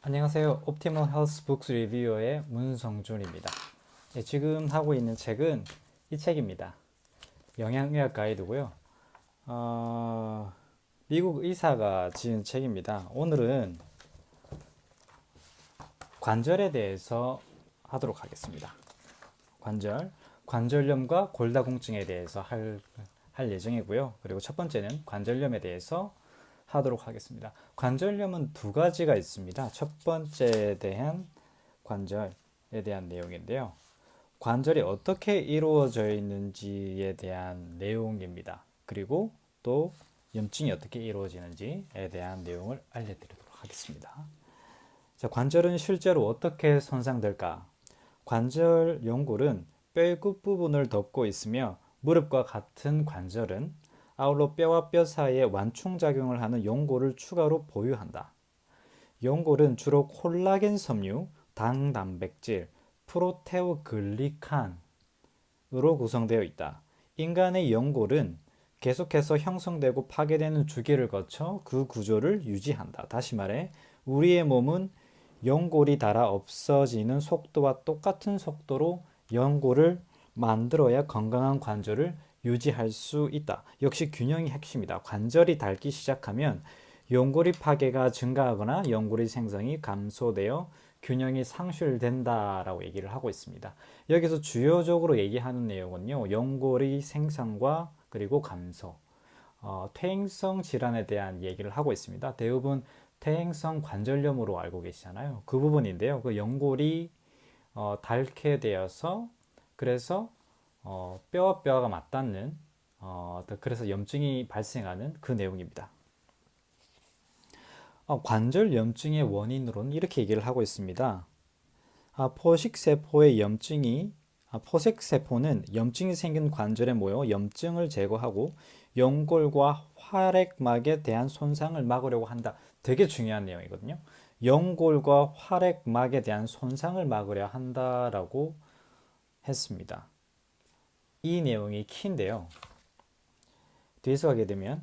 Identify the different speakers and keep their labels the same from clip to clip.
Speaker 1: 안녕하세요. 옵티멀 헬스 북스 리뷰어의 문성준입니다. 지금 하고 있는 책은 이 책입니다. 영양의학 가이드고요. 어, 미국 의사가 지은 책입니다. 오늘은 관절에 대해서 하도록 하겠습니다. 관절염과 골다공증에 대해서 할 예정이고요. 그리고 첫 번째는 관절염에 대해서 하도록 하겠습니다. 관절염은 두 가지가 있습니다. 첫 번째에 대한 관절에 대한 내용인데요. 관절이 어떻게 이루어져 있는지에 대한 내용입니다. 그리고 또 염증이 어떻게 이루어지는지에 대한 내용을 알려드리도록 하겠습니다. 자, 관절은 실제로 어떻게 손상될까? 관절 연골은 뼈의 끝부분을 덮고 있으며 무릎과 같은 관절은 아울러 뼈와 뼈 사이에 완충작용을 하는 연골을 추가로 보유한다. 연골은 주로 콜라겐 섬유, 당 단백질, 프로테오글리칸으로 구성되어 있다. 인간의 연골은 계속해서 형성되고 파괴되는 주기를 거쳐 그 구조를 유지한다. 다시 말해, 우리의 몸은 연골이 닳아 없어지는 속도와 똑같은 속도로 연골을 만들어야 건강한 관절을 유지할 수 있다. 역시 균형이 핵심이다. 관절이 닳기 시작하면 연골이 파괴가 증가하거나 연골의 생성이 감소되어 균형이 상실된다라고 얘기를 하고 있습니다. 여기서 주요적으로 얘기하는 내용은요, 연골의 생성과 그리고 감소, 퇴행성 질환에 대한 얘기를 하고 있습니다. 대부분 퇴행성 관절염으로 알고 계시잖아요. 그 부분인데요. 그 연골이 닳게 되어서 그래서 뼈와 뼈가 맞닿는 그래서 염증이 발생하는 그 내용입니다. 관절 염증의 원인으로는 이렇게 얘기를 하고 있습니다. 포식세포의 염증이 포색세포는 염증이 생긴 관절에 모여 염증을 제거하고 연골과 활액막에 대한 손상을 막으려고 한다. 되게 중요한 내용이거든요. 연골과 활액막에 대한 손상을 막으려 한다라고 했습니다. 이 내용이 키인데요. 뒤에서 하게 되면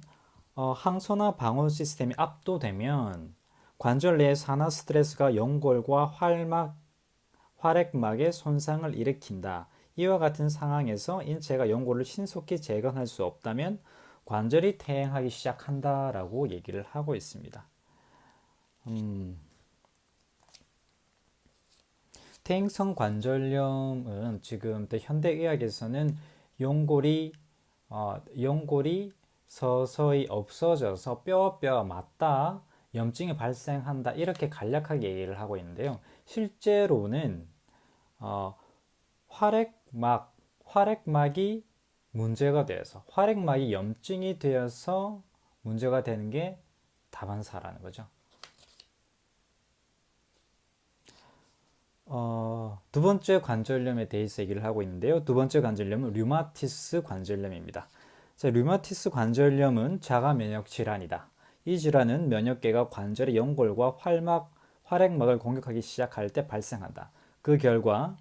Speaker 1: 항소나 방어 시스템이 압도되면 관절 내의 산화 스트레스가 연골과 활액막에 손상을 일으킨다. 이와 같은 상황에서 인체가 연골을 신속히 재건할 수 없다면 관절이 퇴행하기 시작한다라고 얘기를 하고 있습니다. 퇴행성 관절염은 지금 현대의학에서는 연골이 연골이 서서히 없어져서 뼈와 뼈가 맞닿아 염증이 발생한다 이렇게 간략하게 얘기를 하고 있는데요. 실제로는 어, 활액막이 문제가 되어서 활액막이 염증이 되어서 문제가 되는 게 다반사라는 거죠. 두 번째 관절염에 대해서 얘기를 하고 있는데요. 두 번째 관절염은 류마티스 관절염입니다. 자, 류마티스 관절염은 자가 면역 질환이다. 이 질환은 면역계가 관절의 연골과 활액막을 공격하기 시작할 때 발생한다. 그 결과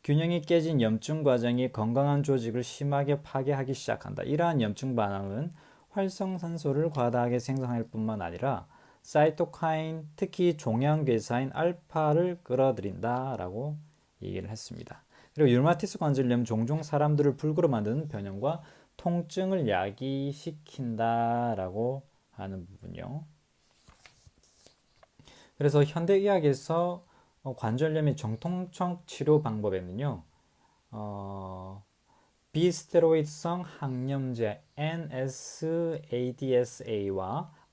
Speaker 1: 균형이 깨진 염증 과정이 건강한 조직을 심하게 파괴하기 시작한다. 이러한 염증 반응은 활성산소를 과다하게 생성할 뿐만 아니라 사이토카인, 특히 종양괴사인 알파를 끌어들인다라고 얘기를 했습니다. 그리고 류마티스 관절염 종종 사람들을 불구로 만드는 변형과 통증을 야기시킨다라고 하는 부분요. 그래서 현대의학에서 관절염의 정통적 치료 방법에는요, 비스테로이드성 항염제 NSADSA와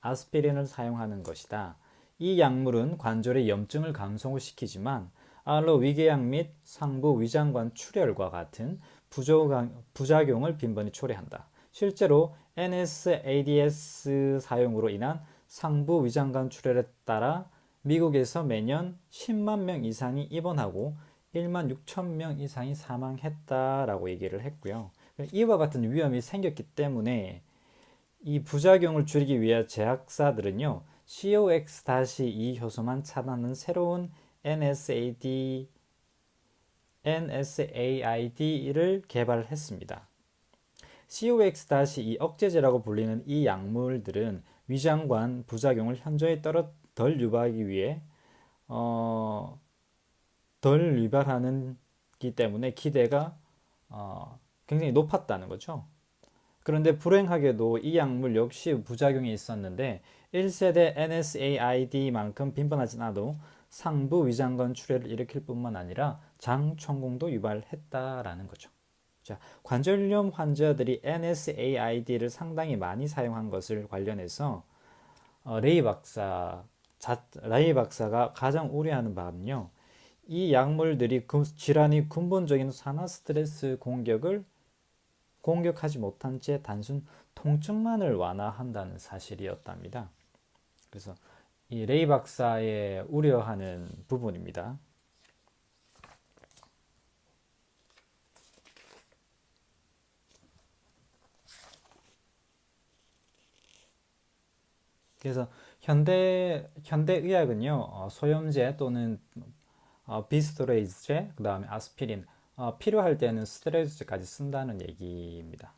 Speaker 1: 아스피린을 사용하는 것이다. 이 약물은 관절의 염증을 감소시키지만 알로 위궤양 및 상부 위장관 출혈과 같은 부작용을 빈번히 초래한다. 실제로 NSADS 사용으로 인한 상부 위장관 출혈에 따라 미국에서 매년 10만 명 이상이 입원하고 1만 6천 명 이상이 사망했다라고 얘기를 했고요. 이와 같은 위험이 생겼기 때문에 이 부작용을 줄이기 위해 제약사들은요, COX-2 효소만 차단하는 새로운 NSAID를 개발했습니다. COX-2 억제제라고 불리는 이 약물들은 위장관 부작용을 현저히 덜 유발하기 위해 어, 덜 유발하는기 때문에 기대가 굉장히 높았다는 거죠. 그런데 불행하게도 이 약물 역시 부작용이 있었는데 1세대 NSAID만큼 빈번하진 않아도 상부 위장관 출혈을 일으킬 뿐만 아니라 장천공도 유발했다라는 거죠. 자, 관절염 환자들이 NSAID를 상당히 많이 사용한 것을 관련해서 레이 박사가 가장 우려하는 바는요. 이 약물들이 질환이 근본적인 산화 스트레스 공격하지 못한 채 단순 통증만을 완화한다는 사실이었답니다. 그래서 이 레이 박사의 우려하는 부분입니다. 그래서 현대 의학은요, 소염제 또는 비스토레이즈제, 그 다음에 아스피린, 필요할 때는 스테로이드제까지 쓴다는 얘기입니다.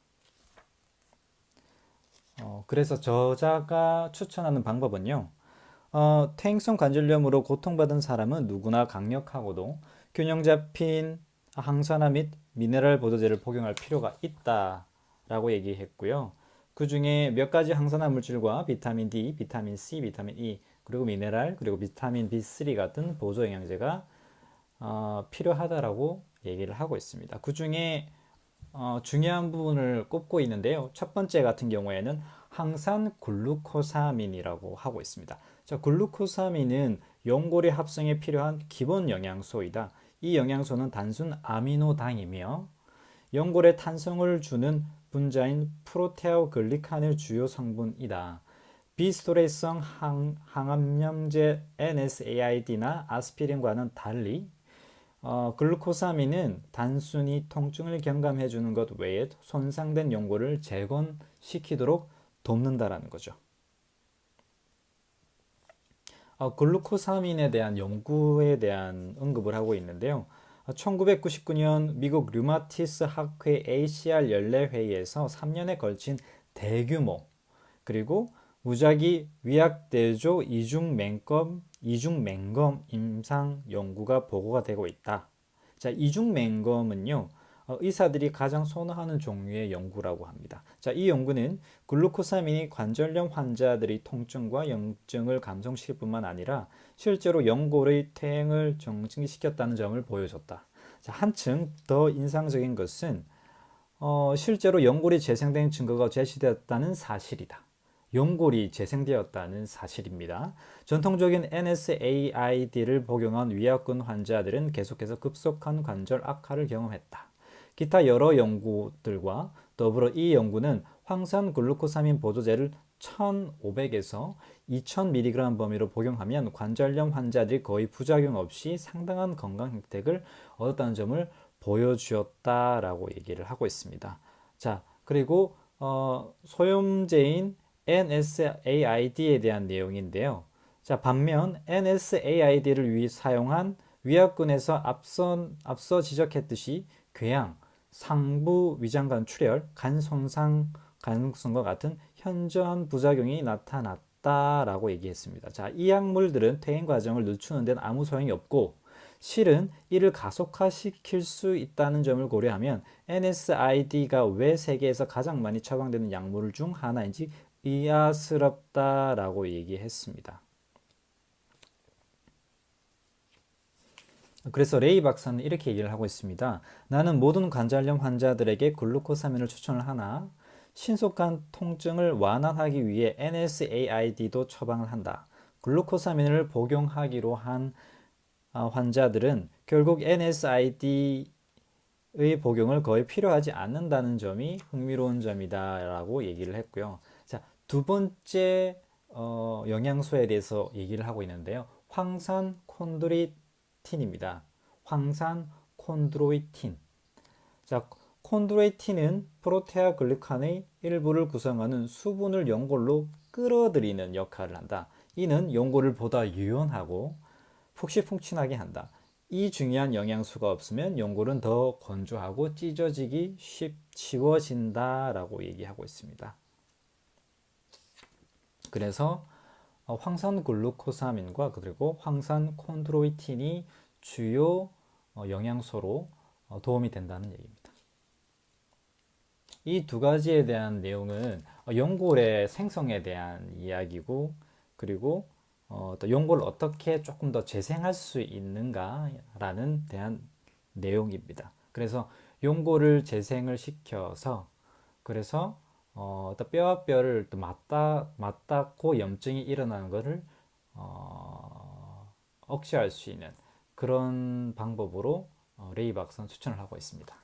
Speaker 1: 그래서 저자가 추천하는 방법은요, 퇴행성 관절염으로 고통받은 사람은 누구나 강력하고도 균형 잡힌 항산화 및 미네랄 보조제를 복용할 필요가 있다라고 얘기했고요. 그 중에 몇 가지 항산화 물질과 비타민 D, 비타민 C, 비타민 E, 그리고 미네랄, 그리고 비타민 B3 같은 보조 영양제가 필요하다라고 얘기를 하고 있습니다. 그 중에 중요한 부분을 꼽고 있는데요. 첫 번째 같은 경우에는 항산 글루코사민이라고 하고 있습니다. 자, 글루코사민은 연골의 합성에 필요한 기본 영양소이다. 이 영양소는 단순 아미노당이며 연골에 탄성을 주는 분자인 프로테오글리칸의 주요 성분이다. 비스토레이성 항암염제 NSAID나 아스피린과는 달리 글루코사민은 단순히 통증을 경감해 주는 것 외에 손상된 연골을 재건시키도록 돕는다라는 거죠. 글루코사민에 대한 연구에 대한 언급을 하고 있는데요. 1999년 미국 류마티스 학회 ACR 연례회의에서 3년에 걸친 대규모 그리고 무작위 위약대조 이중맹검 임상 연구가 보고가 되고 있다. 자, 이중맹검은요. 의사들이 가장 선호하는 종류의 연구라고 합니다. 자, 이 연구는 글루코사민이 관절염 환자들의 통증과 염증을 감소시킬 뿐만 아니라 실제로 연골의 퇴행을 정지시켰다는 점을 보여줬다. 자, 한층 더 인상적인 것은 실제로 연골이 재생된 증거가 제시되었다는 사실이다. 연골이 재생되었다는 사실입니다. 전통적인 NSAID를 복용한 위약근 환자들은 계속해서 급속한 관절 악화를 경험했다. 기타 여러 연구들과 더불어 이 연구는 황산 글루코사민 보조제를 1,500에서 2,000mg 범위로 복용하면 관절염 환자들이 거의 부작용 없이 상당한 건강 혜택을 얻었다는 점을 보여주었다라고 얘기를 하고 있습니다. 자, 그리고 소염제인 NSAID에 대한 내용인데요. 자, 반면 NSAID를 사용한 위약근에서 앞서 지적했듯이 궤양, 상부 위장관 출혈, 간 손상 가능성과 같은 현저한 부작용이 나타났다라고 얘기했습니다. 자, 이 약물들은 퇴행 과정을 늦추는 데는 아무 소용이 없고 실은 이를 가속화시킬 수 있다는 점을 고려하면 NSAID가 왜 세계에서 가장 많이 처방되는 약물 중 하나인지 의아스럽다라고 얘기했습니다. 그래서 레이 박사는 이렇게 얘기를 하고 있습니다. 나는 모든 관절염 환자들에게 글루코사민을 추천을 하나 신속한 통증을 완화하기 위해 NSAID도 처방을 한다. 글루코사민을 복용하기로 한 환자들은 결국 NSAID의 복용을 거의 필요하지 않는다는 점이 흥미로운 점이다라고 얘기를 했고요. 자, 두 번째 영양소에 대해서 얘기를 하고 있는데요. 황산 콘드로이틴입니다. 황산 콘드로이틴. 자, 콘드로이틴은 프로테아 글리칸의 일부를 구성하는 수분을 연골로 끌어들이는 역할을 한다. 이는 연골을 보다 유연하고 푹신푹신하게 한다. 이 중요한 영양소가 없으면 연골은 더 건조하고 찢어지기 쉬워진다라고 얘기하고 있습니다. 그래서 황산 글루코사민과 그리고 황산 콘드로이틴이 주요 영양소로 도움이 된다는 얘기입니다. 이 두 가지에 대한 내용은 연골의 생성에 대한 이야기고, 그리고 또 연골을 어떻게 조금 더 재생할 수 있는가라는 대한 내용입니다. 그래서 연골을 재생을 시켜서, 그래서 또 뼈와 뼈를 또 맞닿고 염증이 일어나는 것을 억제할 수 있는 그런 방법으로 레이 박사는 추천을 하고 있습니다.